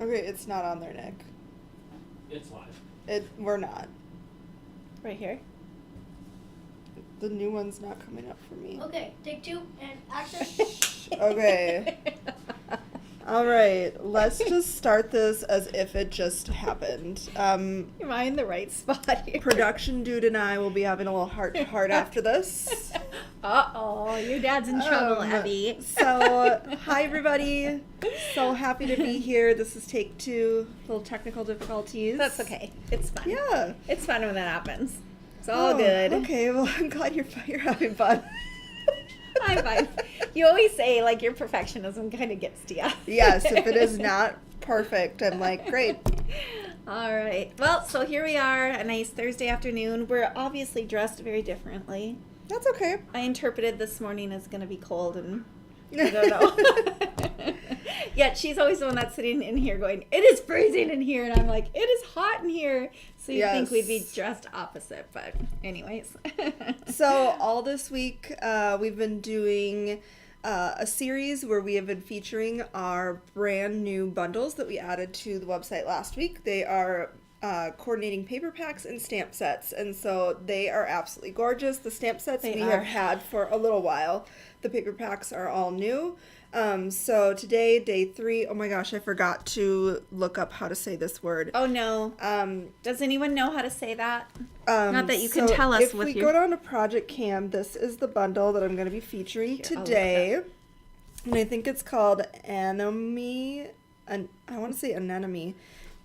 Okay, it's not on there, Nick. It's live. We're not. Right here. The new one's not coming up for me. Okay, take 2 and action. Okay. All right, let's just start this as if it just happened. Am I in the right spot here? Production dude and I will be having a little heart-to-heart after this. Uh-oh, your dad's in trouble, Abby. So, hi everybody. So happy to be here. This is take 2. Little technical difficulties. That's okay. It's fun. Yeah. It's fun when that happens. It's all good. Okay, well, I'm glad you're having fun. I'm fine. You always say, like, your perfectionism kind of gets to you. Yes, if it is not perfect, I'm like, great. All right. Well, so here we are, a nice Thursday afternoon. We're obviously dressed very differently. That's okay. I interpreted this morning as going to be cold, and I don't know. Yet she's always the one that's sitting in here going, it is freezing in here. And I'm like, it is hot in here. So you'd think we'd be dressed opposite. But anyways. So all this week, we've been doing a series where we have been featuring our brand new bundles that we added to the website last week. They are coordinating paper packs and stamp sets. And so they are absolutely gorgeous. The stamp sets we have had for a little while. The paper packs are all new. So today, day 3, oh my gosh, I forgot to look up how to say this word. Oh no. Does anyone know how to say that? Not that you can tell us if we go down to Project Cam, this is the bundle that I'm going to be featuring today. And I think it's called Anemone, I want to say Anemone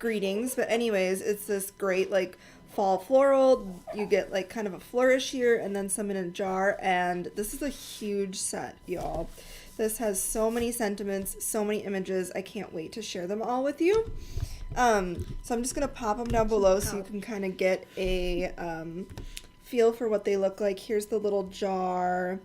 Greetings, but anyways, it's this great like fall floral. You get like kind of a flourish here and then some in a jar, and this is a huge set, y'all. This has so many sentiments, so many images. I can't wait to share them all with you. So I'm just going to pop them down below so you can kind of get a feel for what they look like. Here's the little jar.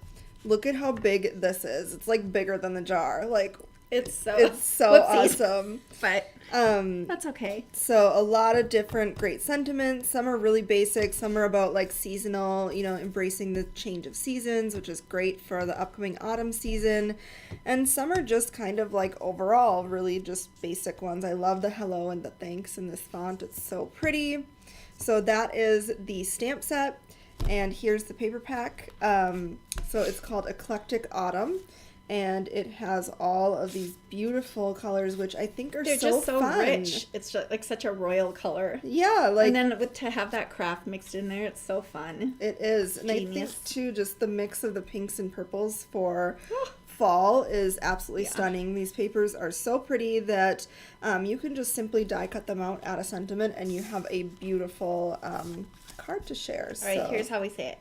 Look at how big this is. It's like bigger than the jar. Like it's so whoopsies. Awesome. But that's okay. So a lot of different great sentiments. Some are really basic. Some are about like seasonal, embracing the change of seasons, which is great for the upcoming autumn season. And some are just kind of like overall really just basic ones. I love the hello and the thanks in this font. It's so pretty. So that is the stamp set. And here's the paper pack. So it's called Eclectic Autumn. And it has all of these beautiful colors, which I think are They're just so fun. rich. It's just like such a royal color. Yeah, like, and then to have that craft mixed in there, it's so fun. It is. And Genius. I think too, just the mix of the pinks and purples for fall is absolutely stunning. These papers are so pretty that you can just simply die cut them out, add a sentiment, and you have a beautiful card to share. All right, here's how we say it.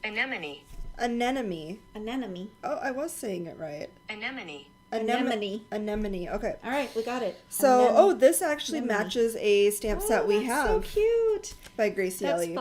Anemone. Anemone. Anemone. Oh, I was saying it right. Anemone. Anemone. Anemone. Okay. All right, we got it. So, this actually matches a stamp set we have. So cute. By Gracie Ellie.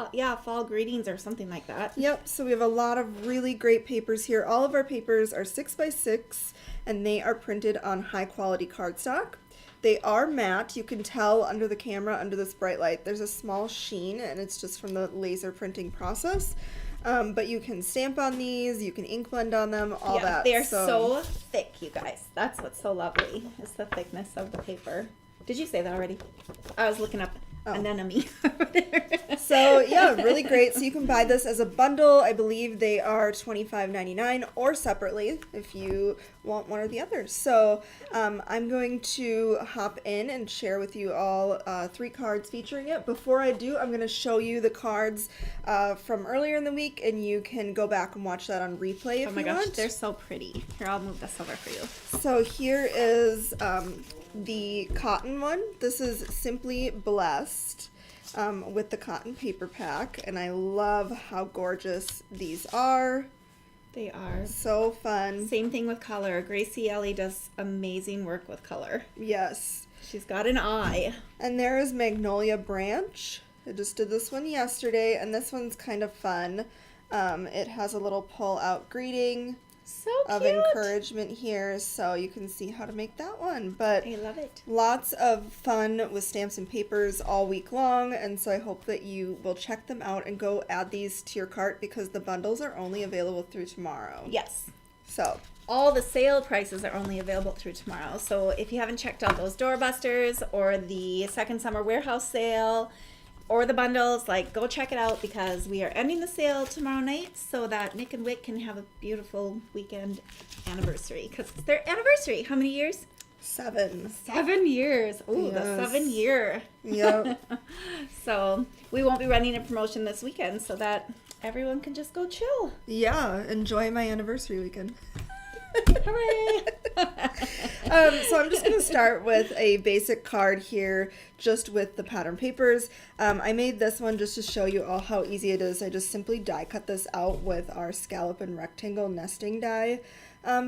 Fall greetings or something like that. Yep. So we have a lot of really great papers here. All of our papers are 6x6, and they are printed on high quality cardstock. They are matte. You can tell under the camera, under this bright light, there's a small sheen, and it's just from the laser printing process. But you can stamp on these, you can ink blend on them, all that. They are so thick, you guys. That's what's so lovely, is the thickness of the paper. Did you say that already? I was looking up anemone. So, yeah, really great. So you can buy this as a bundle. I believe they are $25.99 or separately if you want one or the other. So I'm going to hop in and share with you all 3 cards featuring it. Before I do, I'm going to show you the cards from earlier in the week, and you can go back and watch that on replay if you want. Oh my gosh, they're so pretty. Here, I'll move this over for you. So here is the cotton one. This is Simply Blessed with the cotton paper pack, and I love how gorgeous these are. They are. So fun. Same thing with color. Gracie Ellie does amazing work with color. Yes. She's got an eye. And there is Magnolia Branch. I just did this one yesterday, and this one's kind of fun. It has a little pull-out greeting. So of cute. encouragement here, so you can see how to make that one. But I love it. Lots of fun with stamps and papers all week long, and so I hope that you will check them out and go add these to your cart because the bundles are only available through tomorrow. Yes. So all the sale prices are only available through tomorrow. So if you haven't checked out those doorbusters or the second summer warehouse sale or the bundles, like, go check it out, because we are ending the sale tomorrow night so that Nick and Whit can have a beautiful weekend anniversary, because it's their anniversary. How many years? 7. 7 years. Ooh, Yes. the 7 year. Yep. So we won't be running a promotion this weekend so that everyone can just go chill. Yeah, enjoy my anniversary weekend. Hooray! So I'm just going to start with a basic card here, just with the pattern papers. I made this one just to show you all how easy it is. I just simply die cut this out with our scallop and rectangle nesting die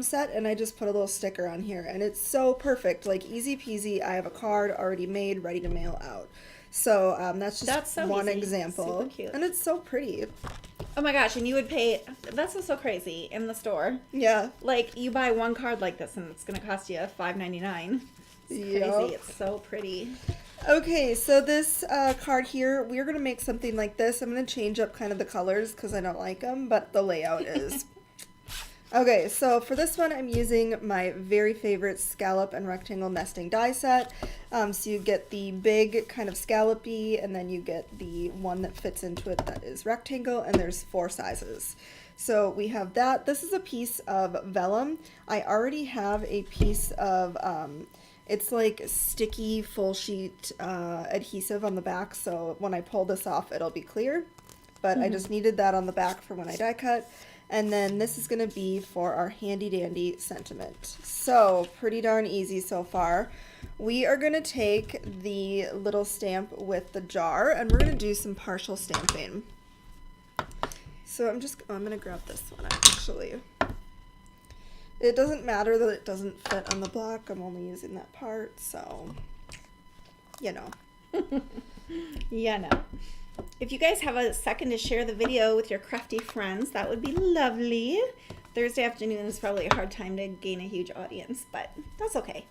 set, and I just put a little sticker on here, and it's so perfect, like easy peasy. I have a card already made, ready to mail out. So that's just so one easy. example. Super cute. And it's so pretty. Oh my gosh, and you would pay, that's what's so crazy in the store. Yeah. Like, you buy one card like this and it's going to cost you $5.99. It's crazy. Yep. It's so pretty. Okay, so this card here, we're going to make something like this. I'm going to change up kind of the colors because I don't like them, but the layout is. Okay, so for this one, I'm using my very favorite scallop and rectangle nesting die set. So you get the big kind of scallopy, and then you get the one that fits into it that is rectangle, and there's 4 sizes. So we have that. This is a piece of vellum. I already have a piece of, it's like sticky full sheet adhesive on the back, so when I pull this off, it'll be clear. But I just needed that on the back for when I die cut. And then this is going to be for our handy dandy sentiment. So pretty darn easy so far. We are going to take the little stamp with the jar, and we're going to do some partial stamping. So I'm going to grab this one actually. It doesn't matter that it doesn't fit on the block. I'm only using that part, so you know. Yeah, no. If you guys have a second to share the video with your crafty friends, that would be lovely. Thursday afternoon is probably a hard time to gain a huge audience, but that's okay.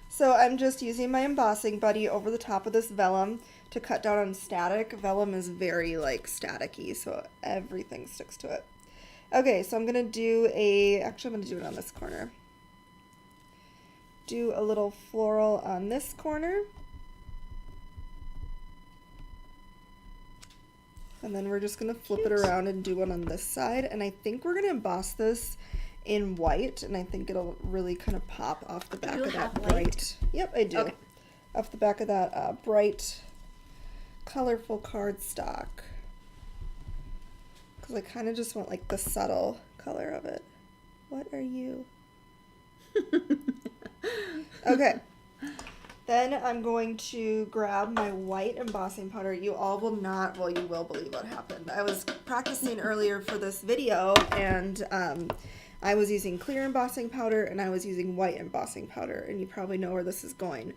So I'm just using my embossing buddy over the top of this vellum to cut down on static. Vellum is very like staticky, so everything sticks to it. Okay, so I'm going to do actually I'm going to do it on this corner. Do a little floral on this corner. And then we're just going to flip it around and do one on this side. And I think we're going to emboss this in white. And I think it'll really kind of pop off the back of that bright. Yep, I do. Okay. Off the back of that bright, colorful cardstock. Because I kind of just want like the subtle color of it. What are you? Okay. Then I'm going to grab my white embossing powder. You all will not, well, you will believe what happened. I was practicing earlier for this video, and I was using clear embossing powder, and I was using white embossing powder, and you probably know where this is going.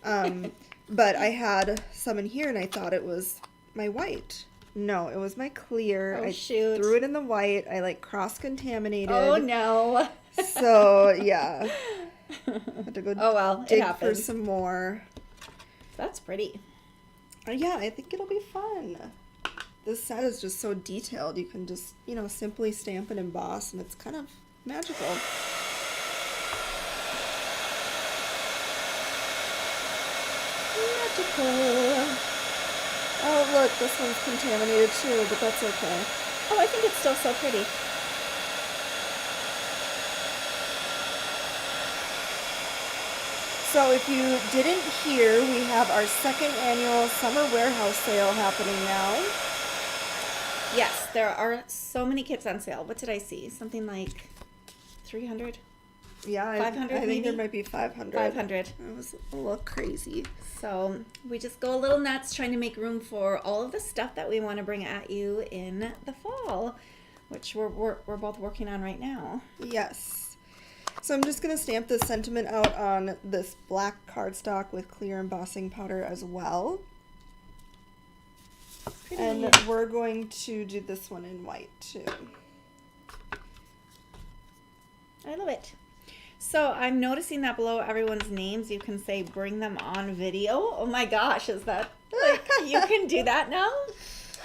But I had some in here, and I thought it was my white. No, it was my clear. Oh, I shoot. threw it in the white. I, like, cross-contaminated. Oh, no. So, yeah. Had to go dig for some more. That's pretty. Yeah, I think it'll be fun. This set is just so detailed. You can just, you know, simply stamp and emboss, and it's kind of magical. Magical. Oh, look, this one's contaminated too, but that's okay. Oh, I think it's still so pretty. So if you didn't hear, we have our second annual summer warehouse sale happening now. Yes, there are so many kits on sale. What did I see? Something like 300? Yeah, 500 I think maybe? there might be 500. 500. That was a little crazy. So we just go a little nuts trying to make room for all of the stuff that we want to bring at you in the fall, which we're both working on right now. Yes. So I'm just going to stamp this sentiment out on this black cardstock with clear embossing powder as well. Pretty. And we're going to do this one in white too. I love it. So I'm noticing that below everyone's names, you can say bring them on video. Oh my gosh, is that like, you can do that now?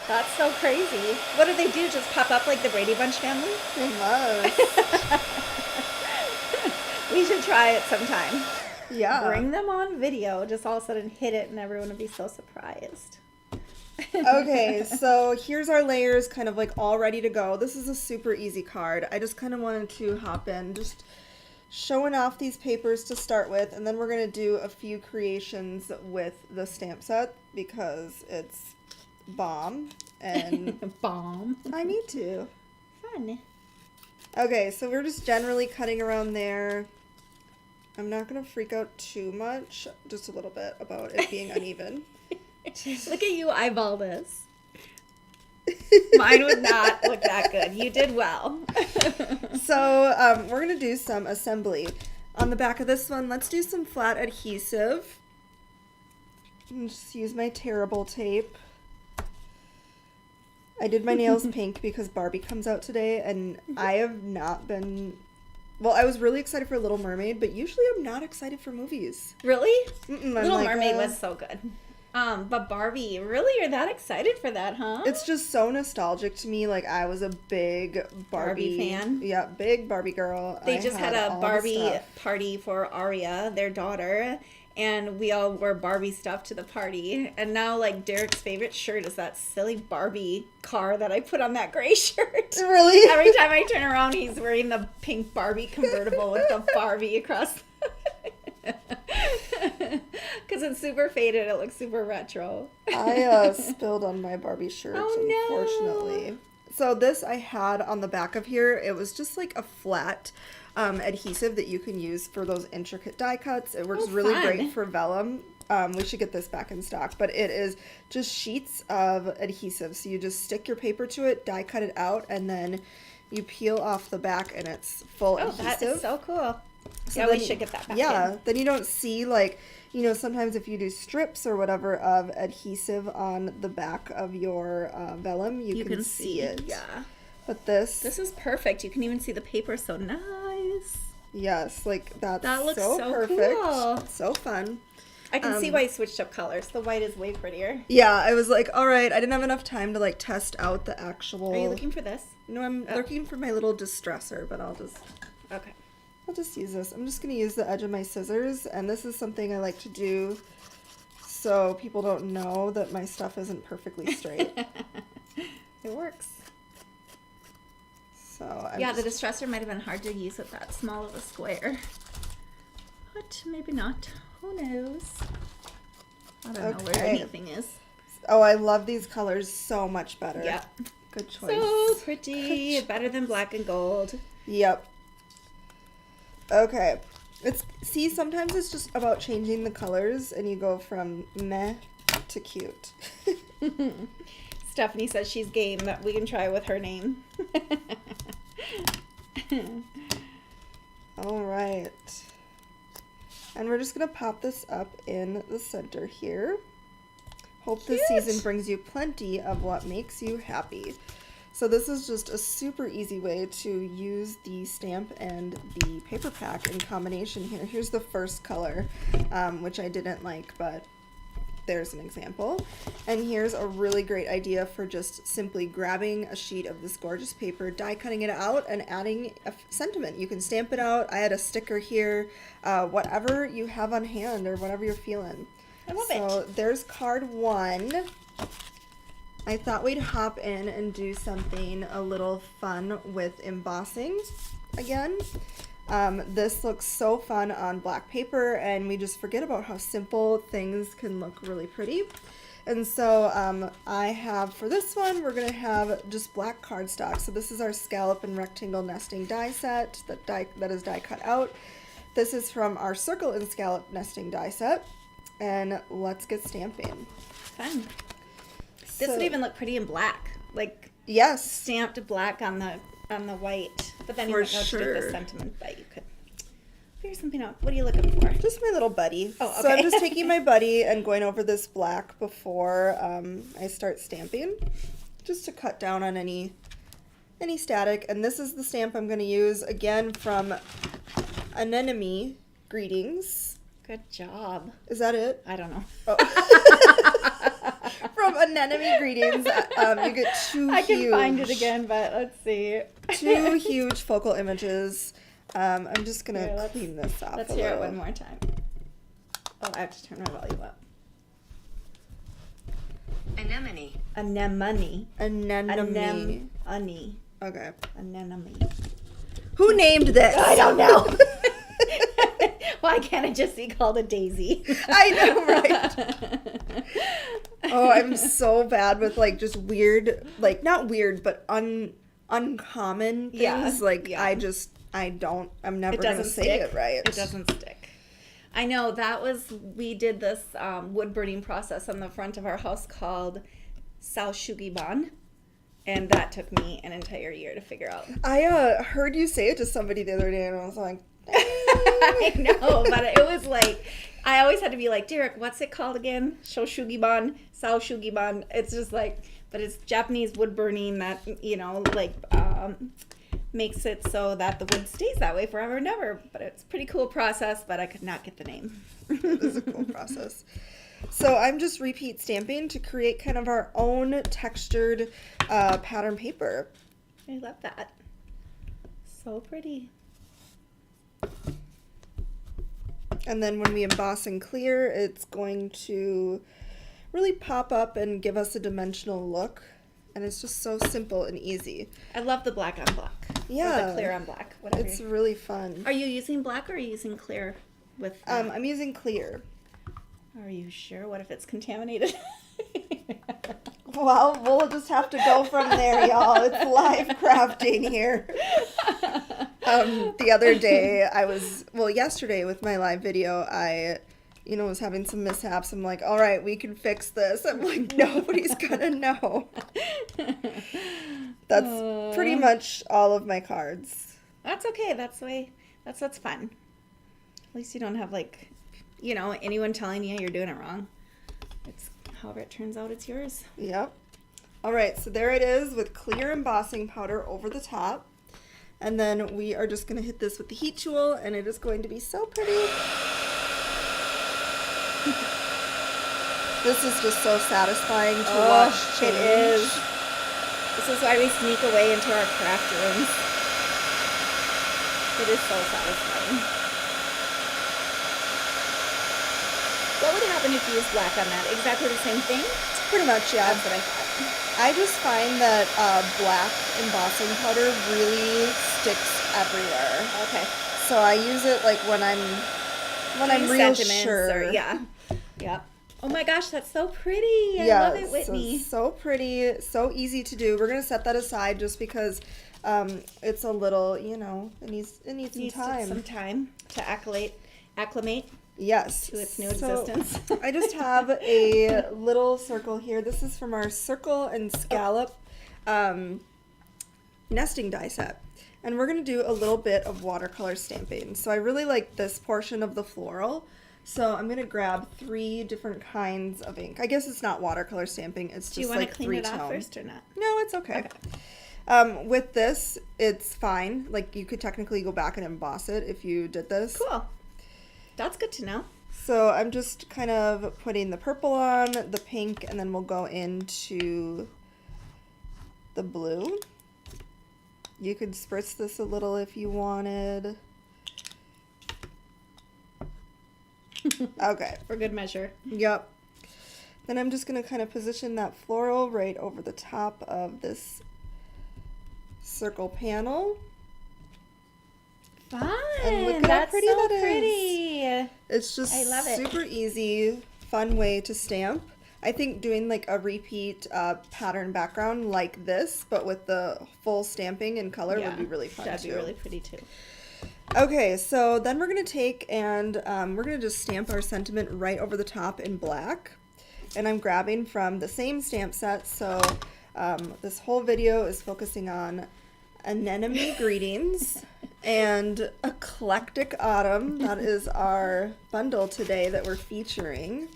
That's so crazy. What do they do? Just pop up like the Brady Bunch family? They must. We should try it sometime. Yeah. Bring them on video. Just all of a sudden hit it and everyone would be so surprised. Okay, so here's our layers kind of like all ready to go. This is a super easy card. I just kind of wanted to hop in, just showing off these papers to start with, and then we're going to do a few creations with the stamp set because it's bomb and Bomb. I need to. Fun. Okay, so we're just generally cutting around there. I'm not going to freak out too much, just a little bit about it being uneven. Look at you eyeball this. Mine would not look that good. You did well. So we're going to do some assembly. On the back of this one, let's do some flat adhesive. And just use my terrible tape. I did my nails pink because Barbie comes out today, and I have not been... Well, I was really excited for Little Mermaid, but usually I'm not excited for movies. Really? I'm Little like, Mermaid was so good. But Barbie, really? You're that excited for that, huh? It's just so nostalgic to me. Like, I was a big Barbie fan? Yeah, big Barbie girl. They I just had all a the Barbie stuff. party for Aria, their daughter, and we all wore Barbie stuff to the party. And now, like, Derek's favorite shirt is that silly Barbie car that I put on that gray shirt. Really? Every time I turn around, he's wearing the pink Barbie convertible with the Barbie across. Because it's super faded, it looks super retro. I spilled on my Barbie shirt, Oh, no. unfortunately. So this I had on the back of here. It was just like a flat adhesive that you can use for those intricate die cuts. It works really fun. great for vellum. We should get this back in stock, but it is just sheets of adhesive. So you just stick your paper to it, die cut it out, and then you peel off the back and it's full adhesive. That is so cool. So yeah, then, we should get that back yeah, in. then you don't see, like, you know, sometimes if you do strips or whatever of adhesive on the back of your vellum, you can see it. Yeah. But this This is perfect. You can even see the paper so nice. yes, like, that's That looks so so perfect. cool. So fun. I can see why you switched up colors. The white is way prettier. Yeah, I was like, all right, I didn't have enough time to, like, test out the actual... Are you looking for this? No, I'm looking for my little distressor, but I'll just use this. I'm just going to use the edge of my scissors, and this is something I like to do so people don't know that my stuff isn't perfectly straight. It works. So I'm Yeah, the distressor might have been hard to use with that small of a square. But maybe not. Who knows? I don't know where Okay. anything is. Oh, I love these colors so much better. Yeah. Good choice. So pretty. Better than black and gold. Yep. Okay. See, sometimes it's just about changing the colors and you go from meh to cute. Stephanie says she's game that we can try with her name. All right. And we're just going to pop this up in the center here. Hope this season brings you plenty of what makes you happy. So this is just a super easy way to use the stamp and the paper pack in combination here. Here's the first color, which I didn't like, but there's an example. And here's a really great idea for just simply grabbing a sheet of this gorgeous paper, die cutting it out, and adding a sentiment. You can stamp it out. I had a sticker here, whatever you have on hand or whatever you're feeling. I love So there's card 1. I thought we'd hop in and do something a little fun with embossing again. This looks so fun on black paper, and we just forget about how simple things can look really pretty. And so I have, for this one, we're going to have just black cardstock. So this is our scallop and rectangle nesting die set that is die cut out. This is from our circle and scallop nesting die set. And let's get stamping. Fun. This would even look pretty in black, like yes, stamped black on the white. But then you For might know to do sure. the sentiment, but you could figure something out. What are you looking for? just my little buddy. Oh, So I'm okay. just taking my buddy and going over this black before I start stamping, just to cut down on any static. And this is the stamp I'm going to use again from Anemone Greetings. Good job. Is that it? I don't know. From Anemone Greetings, you get two I huge. can find it again, but let's see. 2 huge focal images. I'm just going Here, to let's- clean this up Let's a hear it little. one more time. Oh, I have to turn my volume up. Anemone. Anemone. Anemone. Anemone. Okay. Anemone. Who named this? I don't know. Why can't it just be called a daisy? I know, right? Oh, I'm so bad with like just weird, like not weird, but uncommon things. Yeah, Like yeah. I'm never It gonna doesn't say stick. it right. It doesn't stick. I know we did this wood burning process on the front of our house called Sao Shugiban. And that took me an entire year to figure out. I heard you say it to somebody the other day, and I was like, I know, but it was like, I always had to be like, Derek, what's it called again? Shoshugiban, Sao Shugiban. It's just like, but it's Japanese wood burning that, makes it so that the wood stays that way forever and ever. But it's a pretty cool process, but I could not get the name. It is a cool process. So I'm just repeat stamping to create kind of our own textured pattern paper. I love that. So pretty. And then when we emboss and clear, it's going to really pop up and give us a dimensional look. And it's just so simple and easy. I love the black on black. Yeah. Or the clear on black. Whatever. It's really fun. Are you using black or are you using clear with I'm using clear. Are you sure? What if it's contaminated? Well, we'll just have to go from there, y'all. It's live crafting here. The other day, yesterday with my live video, I, was having some mishaps. I'm like, all right, we can fix this. I'm like, nobody's gonna know. That's pretty much all of my cards. That's okay. That's what's fun. At least you don't have anyone telling you you're doing it wrong. It's however it turns out, it's yours. Yep. All right, so there it is with clear embossing powder over the top. And then we are just going to hit this with the heat tool, and it is going to be so pretty. This is just so satisfying to watch change. It is. This is why we sneak away into our craft rooms. It is so satisfying. What would happen if you used black on that? Exactly the same thing? Pretty much, yeah. That's what I thought. I just find that black embossing powder really sticks everywhere. Okay. So I use it like when I'm real sure. Yeah. Oh my gosh, that's so pretty. I love it, Whitney. So pretty, so easy to do. We're gonna set that aside just because it's a little, it needs some time. To acclimate Yes. to its new existence. I just have a little circle here. This is from our Circle and Scallop nesting die set. And we're going to do a little bit of watercolor stamping. So I really like this portion of the floral. So I'm going to grab 3 different kinds of ink. I guess it's not watercolor stamping. It's Do you just want like to clean 3 it off tone. first or not? No, it's okay. With this, it's fine. Like you could technically go back and emboss it if you did this. Cool. That's good to know. So I'm just kind of putting the purple on, the pink, and then we'll go into the blue. You could spritz this a little if you wanted. Okay. For good measure. Yep. Then I'm just going to kind of position that floral right over the top of this circle panel. Fun. And look That's how pretty so that is. pretty. It's just I love it. super easy, fun way to stamp. I think doing like a repeat pattern background like this, but with the full stamping and color would be really fun That'd too. be really pretty too. Okay, so then we're going to take and we're going to just stamp our sentiment right over the top in black. And I'm grabbing from the same stamp set, so this whole video is focusing on Anemone Greetings and Eclectic Autumn. That is our bundle today that we're featuring.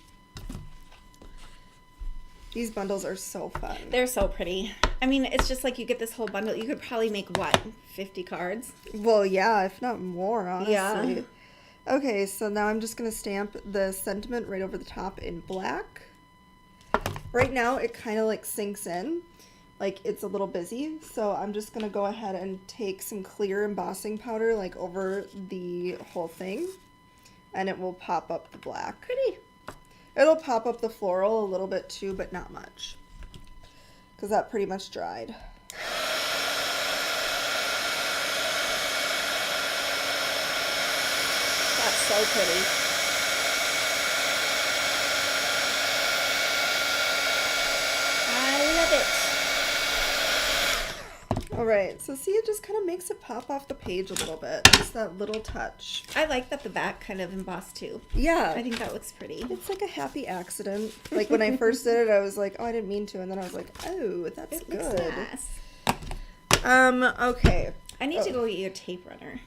These bundles are so fun. They're so pretty. I mean, it's just like you get this whole bundle. You could probably make, 50 cards? Well, yeah, if not more, honestly. Yeah. Okay, so now I'm just going to stamp the sentiment right over the top in black. Right now, it kind of like sinks in. like it's a little busy. So I'm just going to go ahead and take some clear embossing powder like over the whole thing, and it will pop up the black. Pretty. It'll pop up the floral a little bit too, but not much, because that pretty much dried. That's so pretty. I love it. All right, so see, it just kind of makes it pop off the page a little bit. Just that little touch. I like that the back kind of embossed too. Yeah. I think that looks pretty. It's like a happy accident. Like when I first did it, I was like, oh, I didn't mean to. And then I was like, oh, that's It good. looks nice. Okay. I need to go get you a tape runner.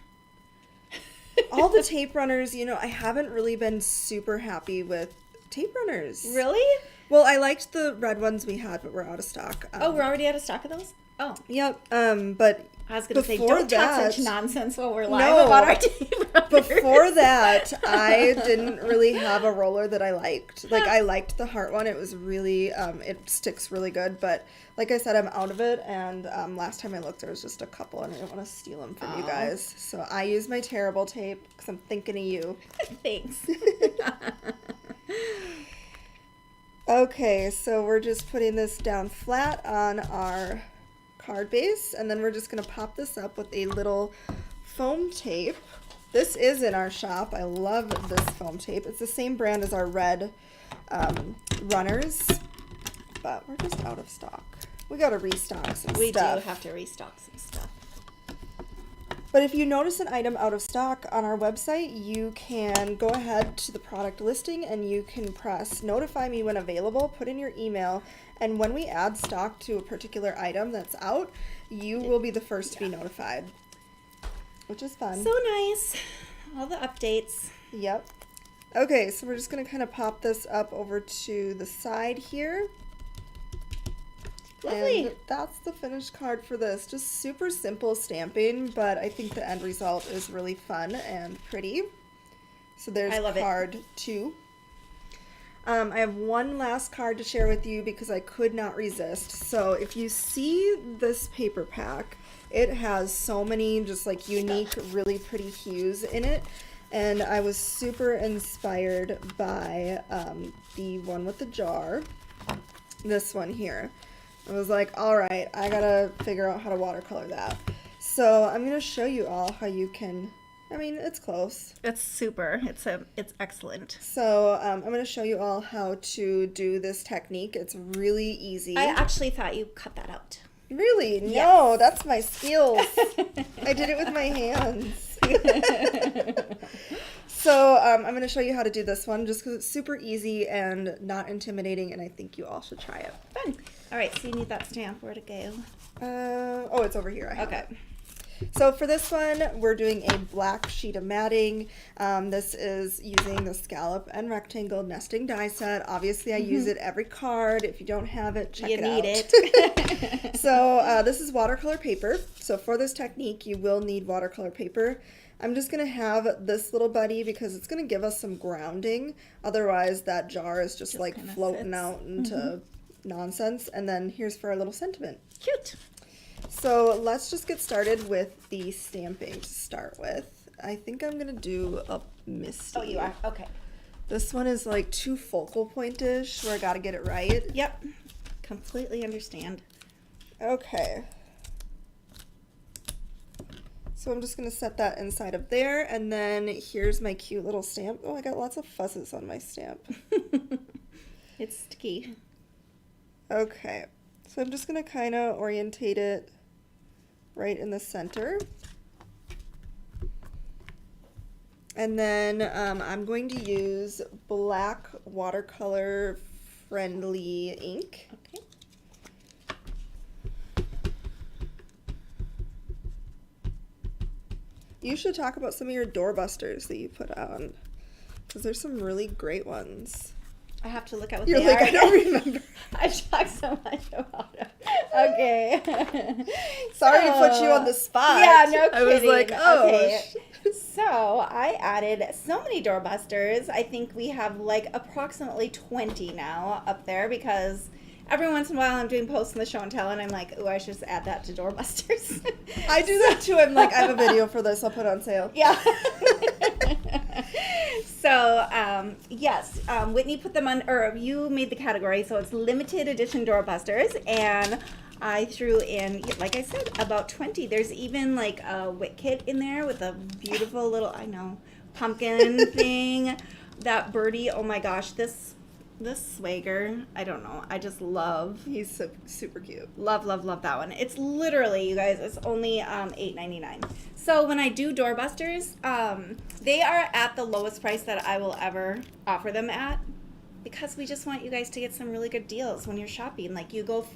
All the tape runners, you know, I haven't really been super happy with tape runners. Really? Well, I liked the red ones we had, but we're out of stock. Oh, we're already out of stock of those? Oh. Yep. But I was going to say, before don't that, talk such nonsense while we're live No. about our tape runners. before that, I didn't really have a roller that I liked. Like, I liked the heart one. It was really, it sticks really good. But like I said, I'm out of it. And last time I looked, there was just a couple, and I didn't want to steal them from you guys. So I use my terrible tape because I'm thinking of you. Thanks. Okay, so we're just putting this down flat on our card base, and then we're just going to pop this up with a little foam tape. This is in our shop. I love this foam tape. It's the same brand as our red runners, but we're just out of stock. We got to restock some stuff. We do have to restock some stuff. But if you notice an item out of stock on our website, you can go ahead to the product listing and you can press notify me when available, put in your email, and when we add stock to a particular item that's out, you will be the first to be notified, which is fun. So nice. All the updates. Yep. Okay, so we're just going to kind of pop this up over to the side here. Lovely. And that's the finished card for this. Just super simple stamping, but I think the end result is really fun and pretty. So there's card 2. I have one last card to share with you because I could not resist. So if you see this paper pack, it has so many just like unique, really pretty hues in it. And I was super inspired by the one with the jar, this one here. I was like, all right, I gotta figure out how to watercolor that. So I'm gonna show you all how you can, I mean, it's close. It's super. It's excellent. So I'm gonna show you all how to do this technique. It's really easy. I actually thought you cut that out. Really? Yes. No, that's my skills. I did it with my hands. So I'm going to show you how to do this one just because it's super easy and not intimidating, and I think you all should try it. Fun. All right, so you need that stamp. Where'd it go? Oh, it's over here. I have Okay. it. So for this one, we're doing a black sheet of matting. This is using the scallop and rectangle nesting die set. Obviously, I use it every card. If you don't have it, check it out. You need it. So this is watercolor paper. So for this technique, you will need watercolor paper. I'm just going to have this little buddy because it's going to give us some grounding. Otherwise, that jar is just like floating out into nonsense. And then here's for our little sentiment. Cute. So let's just get started with the stamping to start with. I think I'm going to do a misty. Oh, you are? Okay. This one is like too focal point-ish where I got to get it right. Yep. Completely understand. Okay. So I'm just going to set that inside of there, and then here's my cute little stamp. Oh, I got lots of fuzzes on my stamp. It's sticky. Okay. So I'm just going to kind of orientate it right in the center. And then I'm going to use black watercolor friendly ink. Okay. You should talk about some of your doorbusters that you put on, because there's some really great ones. I have to look at what You're they like, are. I don't remember. I've talked so much about it. Okay. Sorry to put you on the spot. Yeah, no kidding. I was like, oh. Okay. So I added so many doorbusters. I think we have like approximately 20 now up there because every once in a while I'm doing posts in the show and tell, and I'm like, ooh, I should just add that to Doorbusters. I do that too. I'm like, I have a video for this. I'll put it on sale. Yeah. So, yes, Whitney put them on, or you made the category, so it's limited edition Doorbusters, and I threw in, like I said, about 20. There's even like a Whit kit in there with a beautiful little, I know, pumpkin thing. That birdie, oh my gosh, this swagger, I don't know, I just love. He's so, super cute. Love that one. It's literally, you guys, it's only $8.99. So when I do Doorbusters, they are at the lowest price that I will ever offer them at, because we just want you guys to get some really good deals when you're shopping. Like, you go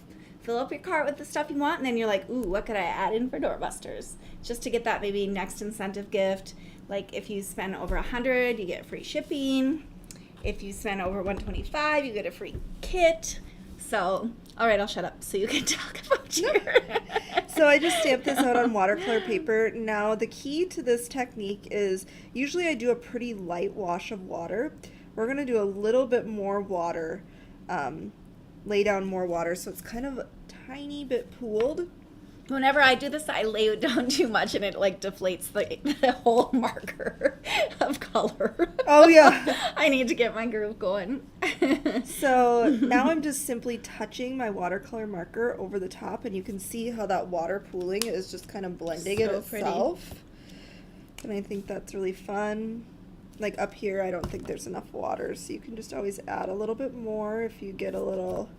fill up your cart with the stuff you want, and then you're like, ooh, what could I add in for Doorbusters? Just to get that maybe next incentive gift. Like, if you spend over $100, you get free shipping. If you spend over $125, you get a free kit. So, all right, I'll shut up so you can talk about your... So I just stamped this out on watercolor paper. Now, the key to this technique is, usually I do a pretty light wash of water. We're going to do a little bit more water, lay down more water, so it's kind of a tiny bit pooled. Whenever I do this, I lay it down too much, and it like deflates the whole marker of color. Oh, yeah. I need to get my groove going. So now I'm just simply touching my watercolor marker over the top, and you can see how that water pooling is just kind of blending it itself. And I think that's really fun. Like, up here, I don't think there's enough water, so you can just always add a little bit more if you get a little...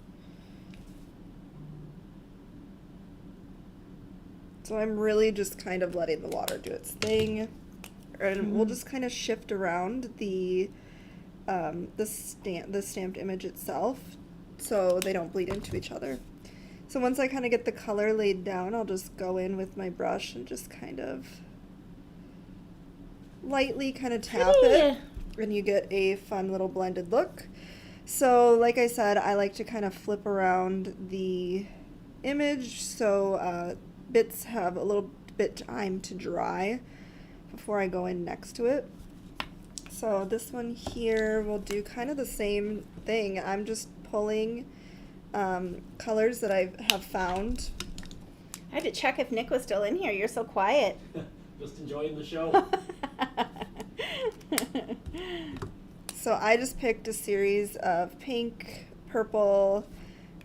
So I'm really just kind of letting the water do its thing. And we'll just kind of shift around the stamped image itself so they don't bleed into each other. So once I kind of get the color laid down, I'll just go in with my brush and just kind of lightly kind of tap it, and you get a fun little blended look. So like I said, I like to kind of flip around the image so bits have a little bit time to dry before I go in next to it. So this one here will do kind of the same thing. I'm just pulling colors that I have found. I had to check if Nick was still in here. You're so quiet. Just enjoying the show. So I just picked a series of pink, purple,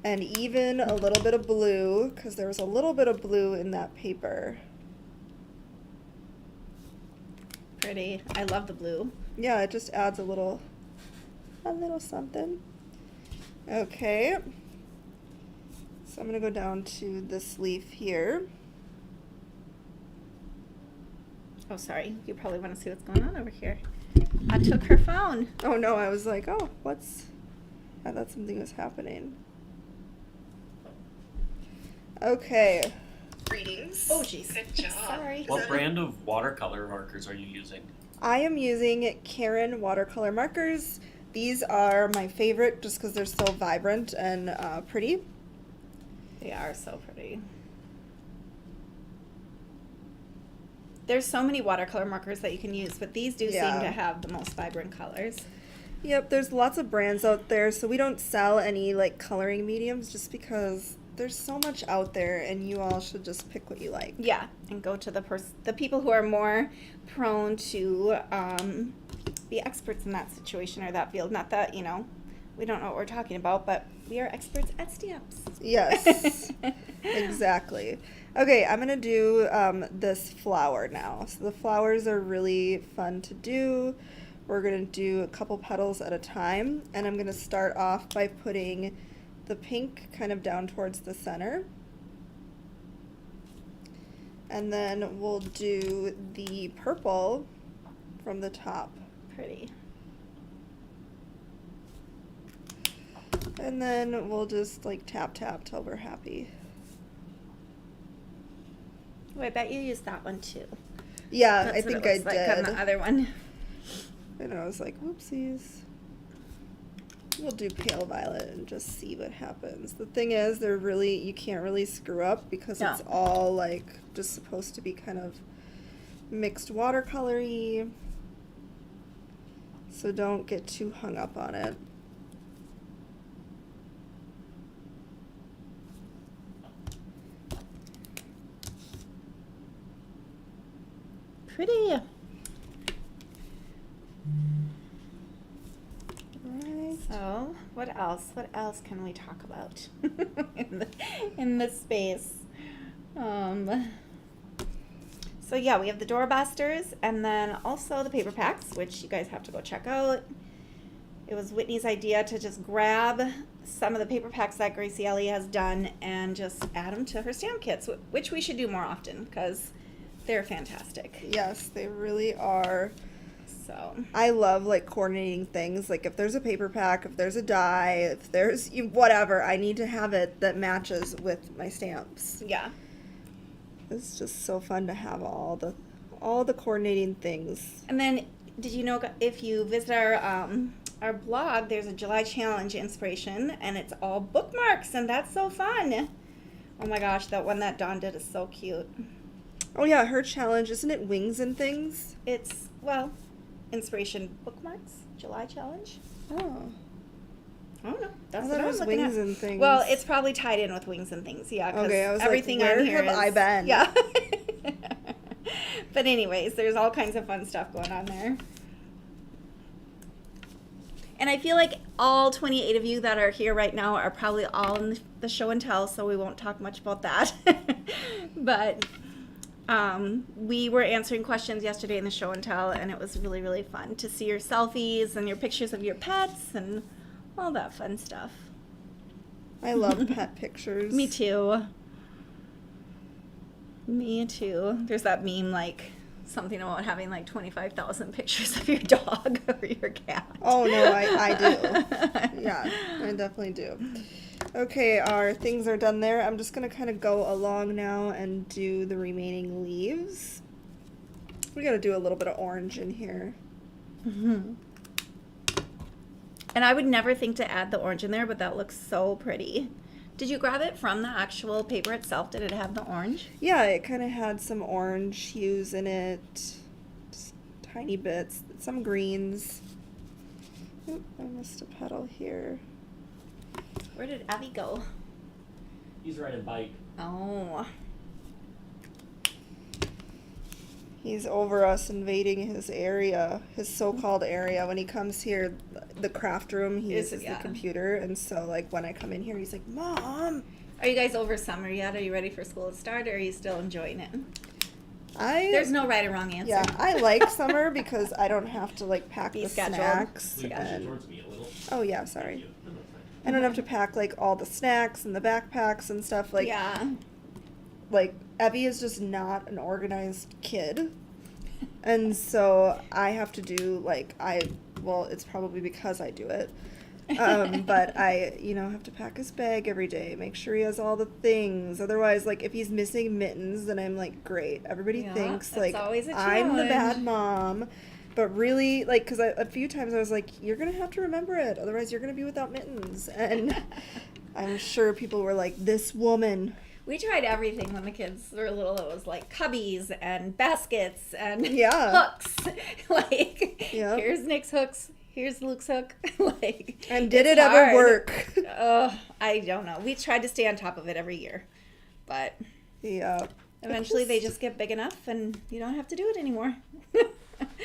and even a little bit of blue, because there was a little bit of blue in that paper. Pretty. I love the blue. Yeah, it just adds a little something. Okay. So I'm going to go down to this leaf here. Oh, sorry. You probably want to see what's going on over here. I took her phone. Oh no, I was like, oh, I thought something was happening. Okay. Greetings. Oh, jeez. Good job. Sorry. What brand of watercolor markers are you using? I am using Karen watercolor markers. These are my favorite just because they're so vibrant and pretty. They are so pretty. There's so many watercolor markers that you can use, but these do seem to have the most vibrant colors. Yep, there's lots of brands out there, so we don't sell any like coloring mediums just because there's so much out there, and you all should just pick what you like. Yeah, and go to the people who are more prone to be experts in that situation or that field. Not that, we don't know what we're talking about, but we are experts at stamps. Yes, exactly. Okay, I'm going to do this flower now. So the flowers are really fun to do. We're going to do a couple petals at a time, and I'm going to start off by putting the pink kind of down towards the center. And then we'll do the purple from the top. Pretty. And then we'll just like tap till we're happy. Oh, I bet you used that one too. Yeah, That's I think what it I looks like on did. the other one. And I was like, whoopsies. We'll do pale violet and just see what happens. The thing is, you can't really screw up because it's all like just supposed to be kind of mixed watercolory. So don't get too hung up on it. pretty. Right. So, what else? What else can we talk about in this space? So yeah, we have the doorbusters and then also the paper packs, which you guys have to go check out. It was Whitney's idea to just grab some of the paper packs that Gracie Ellie has done and just add them to her stamp kits, which we should do more often because they're fantastic. Yes, they really are. So I love like coordinating things. Like if there's a paper pack, if there's a die, if there's whatever, I need to have it that matches with my stamps. yeah. It's just so fun to have all the coordinating things. And then, did you know if you visit our blog, there's a July challenge inspiration, and it's all bookmarks, and that's so fun. Oh my gosh, that one that Dawn did is so cute. Oh yeah, her challenge, isn't it wings and things? It's, well, inspiration bookmarks, July challenge. Oh. I don't know. That's I what thought I it was was looking wings at. and things. Well, it's probably tied in with wings and things, yeah. 'Cause okay, I was everything like, where on here have I is- been? Yeah. But anyways, there's all kinds of fun stuff going on there. And I feel like all 28 of you that are here right now are probably all in the show and tell, so we won't talk much about that. But we were answering questions yesterday in the show and tell, and it was really, really fun to see your selfies and your pictures of your pets and all that fun stuff. I love pet pictures. Me too. Me too. There's that meme, like, something about having like 25,000 pictures of your dog or your cat. Oh no, I do. Yeah, I definitely do. Okay, our things are done there. I'm just gonna kind of go along now and do the remaining leaves. We gotta do a little bit of orange in here. Mm-hmm. And I would never think to add the orange in there, but that looks so pretty. Did you grab it from the actual paper itself? Did it have the orange? Yeah, it kind of had some orange hues in it, just tiny bits, some greens. Oop, I missed a petal here. Where did Abby go? He's riding bike. Oh. He's over us, invading his area, his so-called area. When he comes here, the craft room, he uses yeah. the computer, and so like when I come in here, he's like, "Mom." Are you guys over summer yet? Are you ready for school to start, or are you still enjoying it? I There's no right or wrong answer. Yeah, I like summer because I don't have to like pack Be the scheduled. snacks. Will you push it And, towards me a little? oh yeah, Thank sorry. you. No, that's fine. I don't have to pack like all the snacks and the backpacks and stuff. Like, yeah. like Evie is just not an organized kid, and so I have to do like well, it's probably because I do it. But I, have to pack his bag every day, make sure he has all the things. Otherwise, like, if he's missing mittens, then I'm like, great. Everybody Yeah, thinks, that's like, always a I'm the bad challenge. mom. But really, like, because a few times I was like, you're going to have to remember it. Otherwise, you're going to be without mittens. And I'm sure people were like, this woman. We tried everything when the kids were little. It was like cubbies and baskets and Yeah. hooks. Like, Yep. here's Nick's hooks. Here's Luke's hook. Like, And did it's it ever hard. work? I don't know. We tried to stay on top of it every year. But Yeah. eventually they just get big enough and you don't have to do it anymore.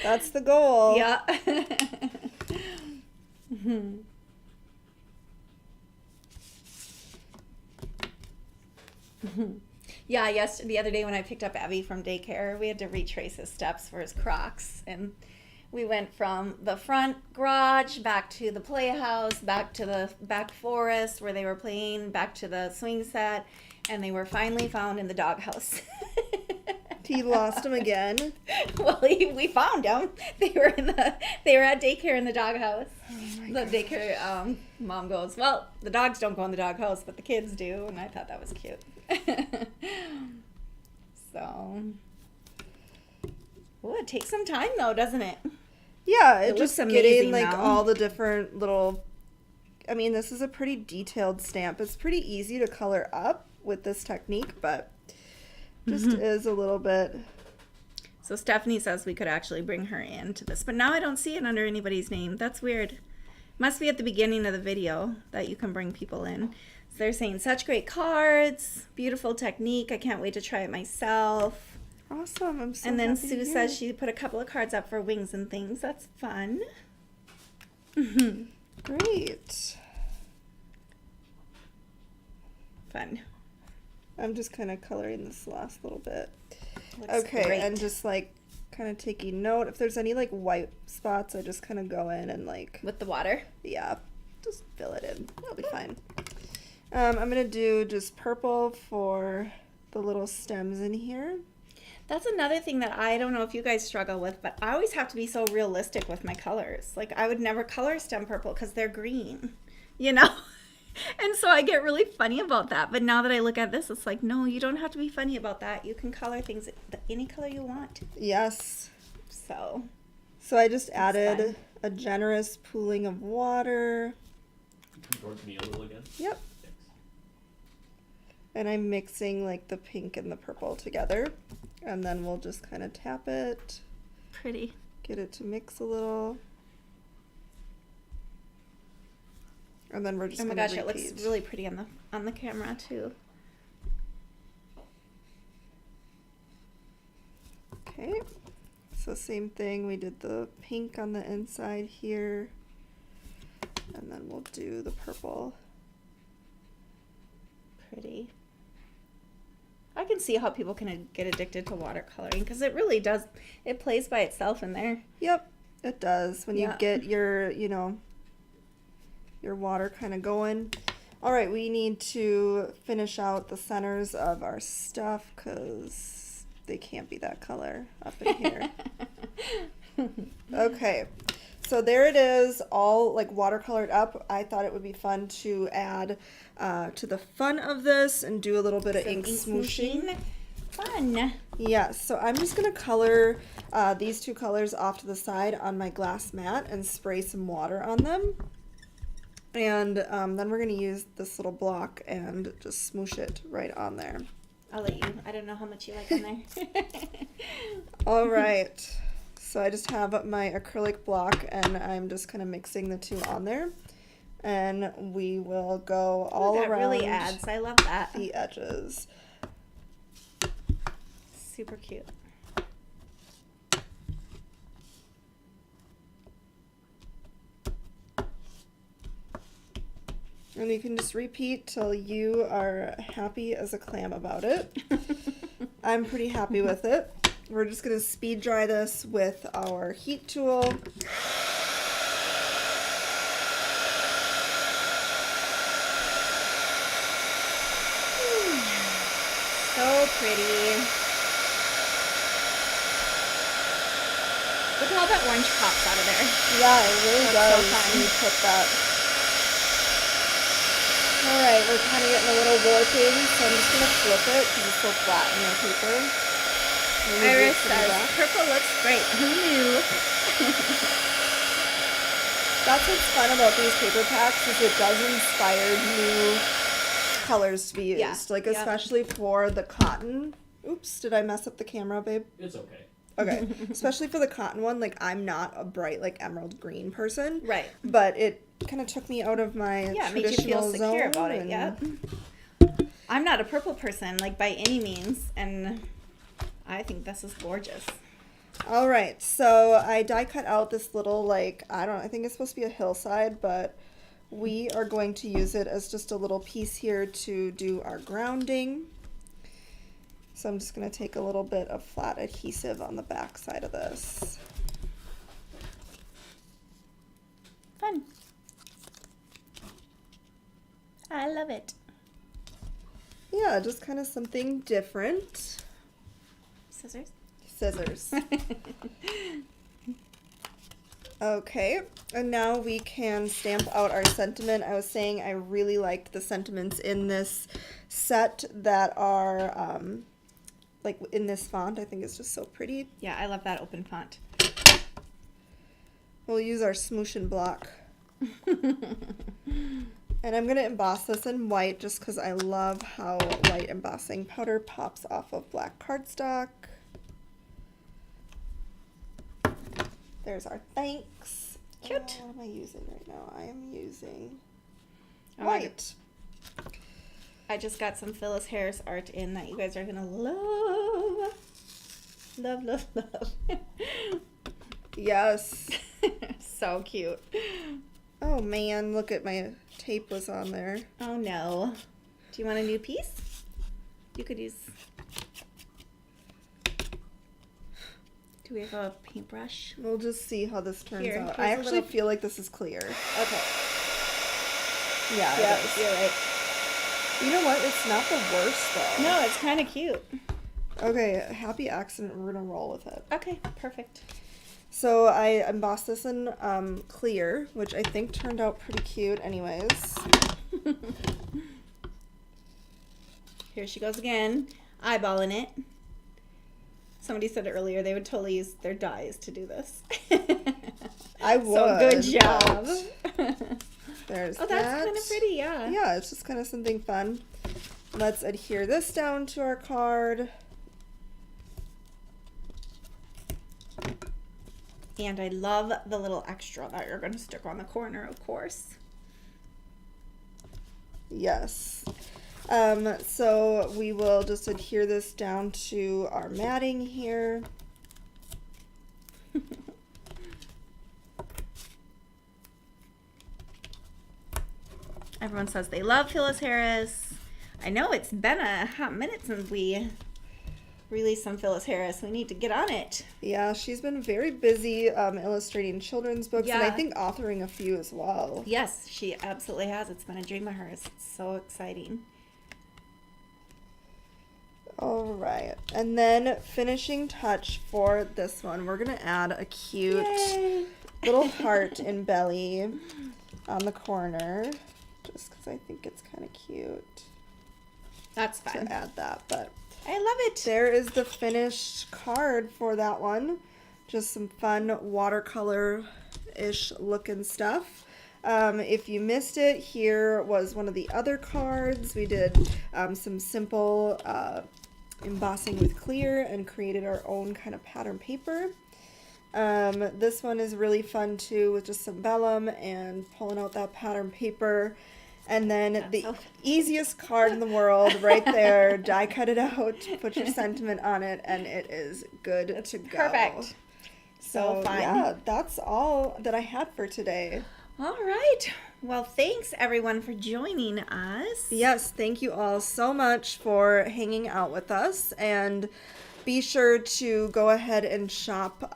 That's the goal. Yeah. Mhm. Yeah, the other day when I picked up Abby from daycare, we had to retrace his steps for his Crocs. And we went from the front garage back to the playhouse, back to the back forest where they were playing, back to the swing set, and they were finally found in the doghouse. He lost him again. Well, we found them. They were at daycare in the doghouse. Oh The daycare mom goes, well, the dogs don't go in the doghouse, but the kids do, and I thought that was cute. So, it takes some time though, doesn't it? Yeah, It just looks getting amazing like now. all the different little. I mean, this is a pretty detailed stamp. It's pretty easy to color up with this technique, but just is a little bit. So Stephanie says we could actually bring her into this, but now I don't see it under anybody's name. That's weird. Must be at the beginning of the video that you can bring people in. So they're saying such great cards, beautiful technique. I can't wait to try it myself. Awesome. I'm so And then happy to Sue hear says it. she put a couple of cards up for wings and things. That's fun. Great. Fun. I'm just kind of coloring this last little bit. Looks Okay, great. and just like kind of taking note. If there's any like white spots, I just kind of go in and like, With the water. yeah, just fill it in. It'll be fine. I'm going to do just purple for the little stems in here. That's another thing that I don't know if you guys struggle with, but I always have to be so realistic with my colors. Like, I would never color stem purple because they're green, you know? And so I get really funny about that. But now that I look at this, it's like, no, you don't have to be funny about that. You can color things any color you want. Yes. So, So I just fun. added a generous pooling of water. Towards me a little again. Yep. Thanks. And I'm mixing like the pink and the purple together. And then we'll just kind of tap it, pretty. get it to mix a little. And then we're just Oh my gonna gosh, it repeat. looks really pretty on the camera too. Okay. So same thing, we did the pink on the inside here. And then we'll do the purple. Pretty. I can see how people can get addicted to watercoloring because it really does. It plays by itself in there. Yep, it does. When you Yeah. get your, you know, your water kind of going. All right, we need to finish out the centers of our stuff because they can't be that color up in here. Okay, so there it is, all like watercolored up. I thought it would be fun to add to the fun of this and do a little bit of Some ink smooshing. Fun. Yes, so I'm just going to color these two colors off to the side on my glass mat and spray some water on them. And then we're going to use this little block and just smoosh it right on there. I'll let you. I don't know how much you like on there. All right, so I just have my acrylic block and I'm just kind of mixing the two on there. And we will go all that around really adds. I love that. the edges. Super cute. And you can just repeat till you are happy as a clam about it. I'm pretty happy with it. We're just going to speed dry this with our heat tool. So pretty. Look at how that orange pops out of there. Yeah, it really That's so does. fun. when you put that. All right, we're kind of getting a little warping, so I'm just going to flip it because it's so flat in the paper. Maybe do it Iris to the says, back. purple looks great. Who knew? That's what's fun about these paper packs is it does inspire new colors to be used. Yeah, Like yeah. especially for the cotton. Oops, did I mess up the camera, babe? It's okay. Okay. Especially for the cotton one, like I'm not a bright like emerald green person. Right. But it kind of took me out of my Yeah, it made you feel traditional secure zone about it. and- Yeah. I'm not a purple person, like by any means, and I think this is gorgeous. All right, so I die cut out this little like I think it's supposed to be a hillside, but we are going to use it as just a little piece here to do our grounding. So I'm just going to take a little bit of flat adhesive on the back side of this. Fun. I love it. Yeah, just kind of something different. Scissors. Scissors. Okay, and now we can stamp out our sentiment. I was saying I really liked the sentiments in this set that are like in this font. I think it's just so pretty. Yeah, I love that open font. We'll use our smoosh and block. And I'm going to emboss this in white just because I love how white embossing powder pops off of black cardstock. There's our thanks. Cute. What am I using right now? I am using Oh, white. I just got some Phyllis Harris art in that you guys are going to love. Love, love, love. Yes. So cute. Oh man, look at my tape was on there. Oh no. Do you want a new piece? You could use... Do we have a paintbrush? We'll just see how this turns Here, out. here's I a actually little- feel like this is clear. Okay. Yeah, Yeah, it is. you're right. You know what? It's not the worst though. No, it's kind of cute. Okay, happy accident. We're gonna roll with it. Okay, perfect. So I embossed this in clear, which I think turned out pretty cute anyways. Here she goes again, eyeballing it. Somebody said earlier they would totally use their dyes to do this. I would. So good job. There's Oh, that. that's kind of pretty, yeah. Yeah, it's just kind of something fun. Let's adhere this down to our card. And I love the little extra that you're going to stick on the corner, of course. Yes. So we will just adhere this down to our matting here. Everyone says they love Phyllis Harris. I know it's been a hot minute since we released some Phyllis Harris. We need to get on it. Yeah, she's been very busy illustrating children's books and I Yeah. think authoring a few as well. Yes, she absolutely has. It's been a dream of hers. It's so exciting. All right. And then finishing touch for this one, we're going to add a cute Yay. little heart in belly on the corner just because I think it's kind of cute That's fun. to add that. But I love it. there is the finished card for that one. Just some fun watercolor-ish looking stuff. If you missed it, here was one of the other cards. We did some simple embossing with clear and created our own kind of pattern paper. This one is really fun too with just some vellum and pulling out that pattern paper. And then the so fun. easiest card in the world right there, die cut it out, put your sentiment on it, and it is good to go. Perfect. So So fun. yeah, that's all that I had for today. All right. Well, thanks everyone for joining us. Yes, thank you all so much for hanging out with us, and be sure to go ahead and shop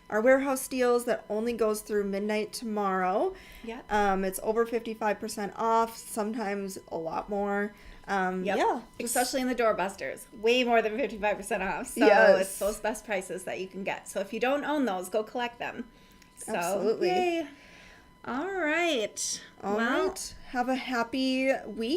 our warehouse deals that only goes through midnight tomorrow. Yeah. It's over 55% off, sometimes a lot more. Yep. Yeah, Especially in the doorbusters. Way more than 55% off. So Yes. it's those best prices that you can get. So if you don't own those, go collect them. So, Absolutely. Yay. All right. All right. Have a happy week.